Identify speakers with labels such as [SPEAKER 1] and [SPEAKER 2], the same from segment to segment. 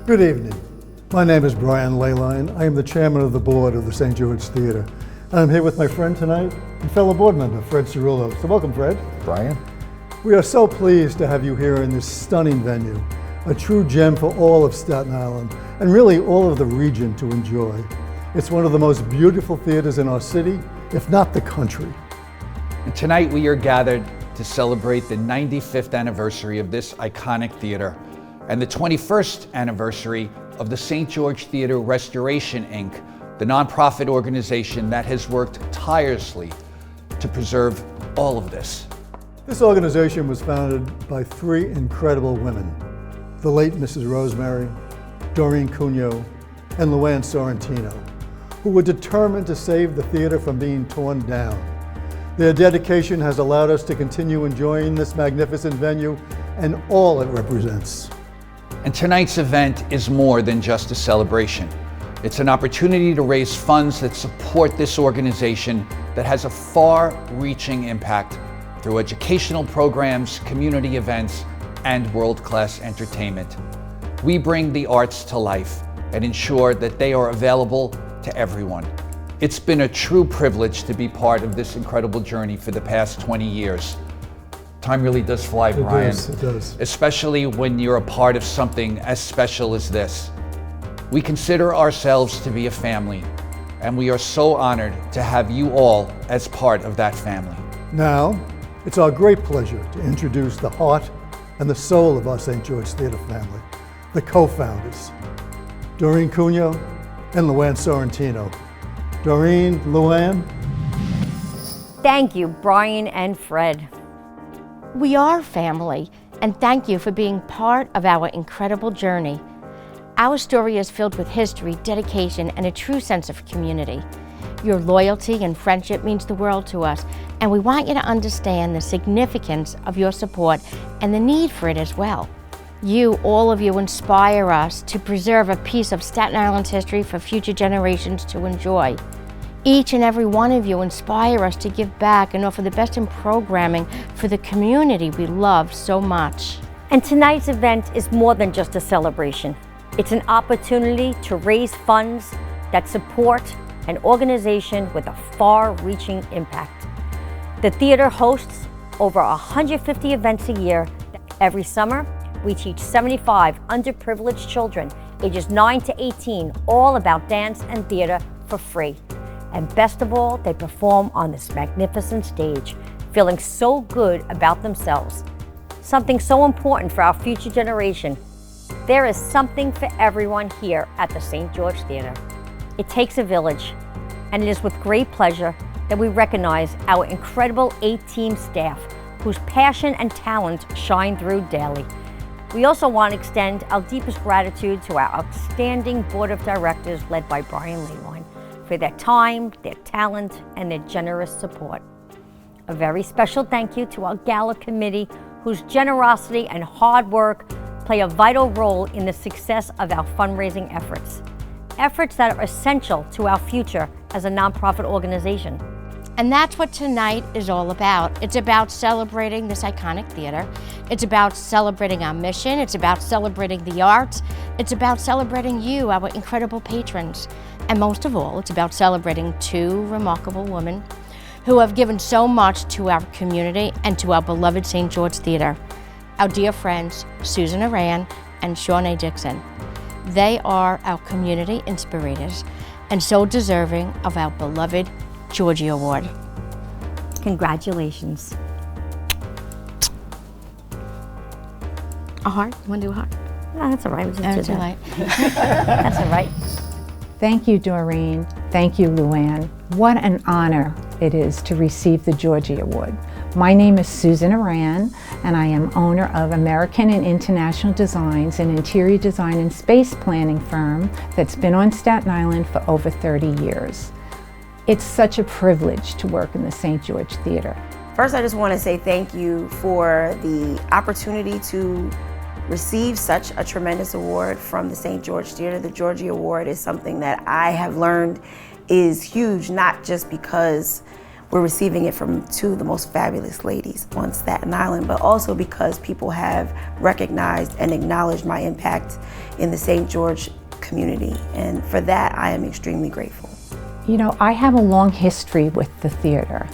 [SPEAKER 1] Good evening. My name is Brian Leyline. I am the chairman of the board of the St. George Theatre. And I'm here with my friend tonight and fellow board member, Fred Cerullo. So welcome, Fred.
[SPEAKER 2] Brian.
[SPEAKER 1] We are so pleased to have you here in this stunning venue, a true gem for all of Staten Island and really all of the region to enjoy. It's one of the most beautiful theaters in our city, if not the country.
[SPEAKER 3] And tonight we are gathered to celebrate the 95th anniversary of this iconic theater and the 21st anniversary of the St. George Theatre Restoration, Inc., the nonprofit organization that has worked tirelessly to preserve all of this.
[SPEAKER 1] This organization was founded by three incredible women, the late Mrs. Rosemary, Doreen Cuneo, and Luann Sorrentino, who were determined to save the theater from being torn down. Their dedication has allowed us to continue enjoying this magnificent venue and all it represents.
[SPEAKER 3] And tonight's event is more than just a celebration. It's an opportunity to raise funds that support this organization that has a far-reaching impact through educational programs, community events, and world-class entertainment. We bring the arts to life and ensure that they are available to everyone. It's been a true privilege to be part of this incredible journey for the past 20 years. Time really does fly, Brian.
[SPEAKER 1] It does.
[SPEAKER 3] Especially when you're a part of something as special as this. We consider ourselves to be a family, and we are so honored to have you all as part of that family.
[SPEAKER 1] Now, it's our great pleasure to introduce the heart and the soul of our St. George Theatre family, the co-founders, Doreen Cuneo and Luann Sorrentino. Doreen, Luann.
[SPEAKER 4] Thank you, Brian and Fred. We are family, and thank you for being part of our incredible journey. Our story is filled with history, dedication, and a true sense of community. Your loyalty and friendship means the world to us, and we want you to understand the significance of your support and the need for it as well. You, all of you, inspire us to preserve a piece of Staten Island's history for future generations to enjoy. Each and every one of you inspire us to give back and offer the best in programming for the community we love so much. And tonight's event is more than just a celebration. It's an opportunity to raise funds that support an organization with a far-reaching impact. The theater hosts over 150 events a year. Every summer, we teach 75 underprivileged children, ages 9 to 18, all about dance and theater for free. And best of all, they perform on this magnificent stage, feeling so good about themselves. Something so important for our future generation. There is something for everyone here at the St. George Theatre. It takes a village, and it is with great pleasure that we recognize our incredible 8-team staff whose passion and talent shine through daily. We also want to extend our deepest gratitude to our outstanding board of directors led by Brian Leyline for their time, their talent, and their generous support. A very special thank you to our gala committee whose generosity and hard work play a vital role in the success of our fundraising efforts. Efforts that are essential to our future as a nonprofit organization. And that's what tonight is all about. It's about celebrating this iconic theater. It's about celebrating our mission. It's about celebrating the arts. It's about celebrating you, our incredible patrons. And most of all, it's about celebrating two remarkable women who have given so much to our community and to our beloved St. George Theatre. Our dear friends, Susan Aran and Shawn A. Dixon. They are our community inspirators and so deserving of our beloved Georgie Award. Congratulations. A heart? You want to do a heart? No, that's all right. That's all right. That's all right.
[SPEAKER 5] Thank you, Doreen. Thank you, Luann. What an honor it is to receive the Georgie Award. My name is Susan Aran, and I am owner of American and International Designs, an interior design and space planning firm that's been on Staten Island for over 30 years. It's such a privilege to work in the St. George Theatre.
[SPEAKER 6] First, I just want to say thank you for the opportunity to receive such a tremendous award from the St. George Theatre. The Georgie Award is something that I have learned is huge, not just because we're receiving it from two of the most fabulous ladies on Staten Island, but also because people have recognized and acknowledged my impact in the St. George community. And for that, I am extremely grateful.
[SPEAKER 5] You know, I have a long history with the theater.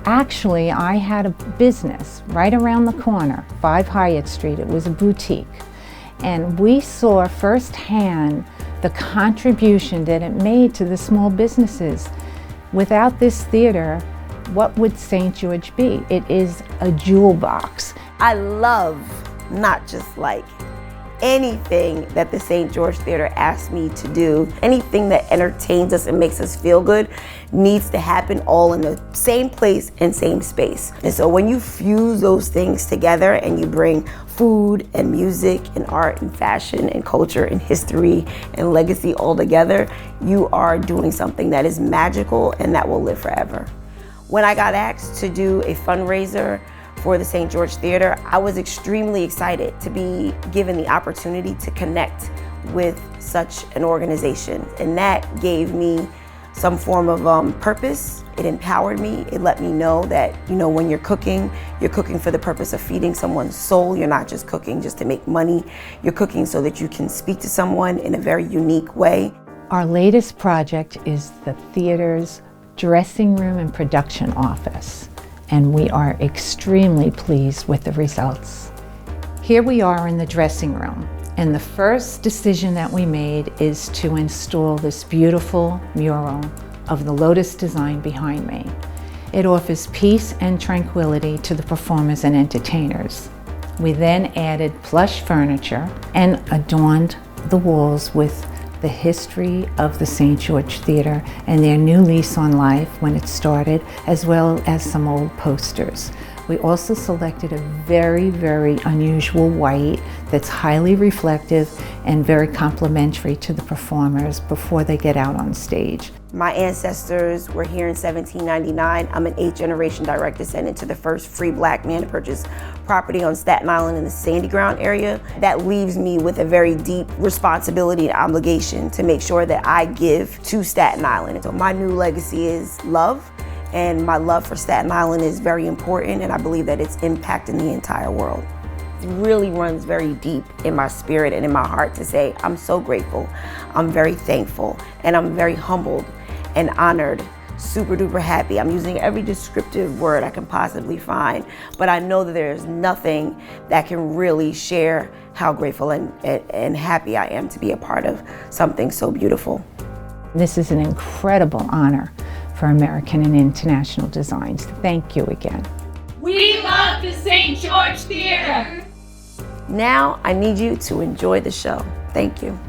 [SPEAKER 5] Actually, I had a business right around the corner, 5 Hyatt Street. It was a boutique. And we saw firsthand the contribution that it made to the small businesses. Without this theater, what would St. George be? It is a jewel box.
[SPEAKER 6] I love not just like anything that the St. George Theater asks me to do. Anything that entertains us and makes us feel good needs to happen all in the same place and same space. And so when you fuse those things together and you bring food and music and art and fashion and culture and history and legacy all together, you are doing something that is magical and that will live forever. When I got asked to do a fundraiser for the St. George Theater, I was extremely excited to be given the opportunity to connect with such an organization. And that gave me some form of purpose. It empowered me. It let me know that, you know, when you're cooking for the purpose of feeding someone's soul. You're not just cooking just to make money. You're cooking so that you can speak to someone in a very unique way.
[SPEAKER 5] Our latest project is the theater's dressing room and production office, and we are extremely pleased with the results. Here we are in the dressing room, and the first decision that we made is to install this beautiful mural of the lotus design behind me. It offers peace and tranquility to the performers and entertainers. We then added plush furniture and adorned the walls with the history of the St. George Theater and their new lease on life when it started, as well as some old posters. We also selected a very, very unusual white that's highly reflective and very complimentary to the performers before they get out on stage.
[SPEAKER 6] My ancestors were here in 1799. I'm an 8th generation direct descendant to the first free black man to purchase property on Staten Island in the Sandy Ground area. That leaves me with a very deep responsibility and obligation to make sure that I give to Staten Island. And so my new legacy is love, and my love for Staten Island is very important, and I believe that it's impacting the entire world. It really runs very deep in my spirit and in my heart to say I'm so grateful, I'm very thankful, and I'm very humbled and honored, super duper happy. I'm using every descriptive word I can possibly find, but I know that there's nothing that can really share how grateful and happy I am to be a part of something so beautiful.
[SPEAKER 5] This is an incredible honor for American and International Designs. Thank you again.
[SPEAKER 2] We love the St. George Theater.
[SPEAKER 6] Now I need you to enjoy the show. Thank you.